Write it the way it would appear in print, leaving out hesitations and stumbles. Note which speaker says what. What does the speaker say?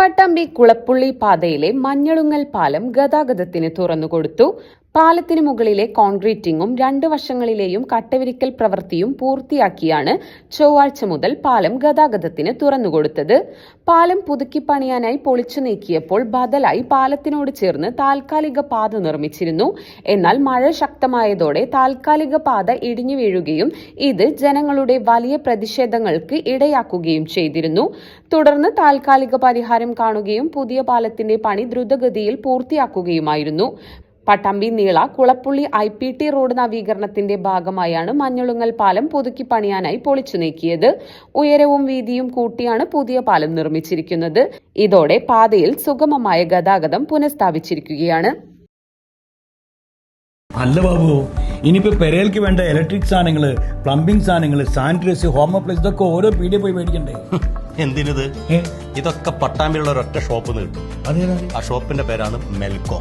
Speaker 1: പട്ടാമ്പി കുളപ്പുള്ളി പാതയിലെ മഞ്ഞളുങ്ങൽ പാലം ഗതാഗതത്തിന് തുറന്നുകൊടുത്തു. പാലത്തിന് മുകളിലെ കോൺക്രീറ്റിംഗും 2 വശങ്ങളിലെയും കട്ടവിരിക്കൽ പ്രവൃത്തിയും പൂർത്തിയാക്കിയാണ് ചൊവ്വാഴ്ച മുതൽ പാലം ഗതാഗതത്തിന് തുറന്നുകൊടുത്തത്. പാലം പുതുക്കിപ്പണിയാനായി പൊളിച്ചു നീക്കിയപ്പോൾ ബദലായി പാലത്തിനോട് ചേർന്ന് താൽക്കാലിക പാത നിർമ്മിച്ചിരുന്നു. എന്നാൽ മഴ ശക്തമായതോടെ താൽക്കാലിക പാത ഇടിഞ്ഞു വീഴുകയും ഇത് ജനങ്ങളുടെ വലിയ പ്രതിഷേധങ്ങൾക്ക് ഇടയാക്കുകയും ചെയ്തിരുന്നു. തുടർന്ന് താൽക്കാലിക പരിഹാരം കാണുകയും പുതിയ പാലത്തിന്റെ പണി ദ്രുതഗതിയിൽ പൂർത്തിയാക്കുകയുമായിരുന്നു. പട്ടാമ്പി നീള കുളപ്പുള്ളി IPT റോഡ് നവീകരണത്തിന്റെ ഭാഗമായാണ് മഞ്ഞളുങ്ങൽ പാലം പുതുക്കി പണിയാനായി പൊളിച്ചു നീക്കിയത്. ഉയരവും വീതിയും കൂട്ടിയാണ് പുതിയ പാലം നിർമ്മിച്ചിരിക്കുന്നത്. ഇതോടെ പാതയിൽ സുഗമമായ ഗതാഗതം പുനഃസ്ഥാപിച്ചിരിക്കുകയാണ്.
Speaker 2: അല്ല ബാബു, ഇനിയിപ്പോ പെരേൽക്ക് വേണ്ട ഇലക്ട്രിക് സാധനങ്ങള്, പ്ലംബിംഗ് സാധനങ്ങള്, സാനിറ്റൈസ്, ഹോം അപ്ലയൻസ് ഇതൊക്കെ ഓരോ പീടിയ പോയി മേടിക്കണ്ടേ?
Speaker 3: എന്തിനത്? ഇതൊക്കെ പട്ടാമ്പിലുള്ള ഒരൊറ്റ ഷോപ്പ് കിട്ടും. ആ ഷോപ്പിന്റെ പേരാണ് മെൽക്കോ.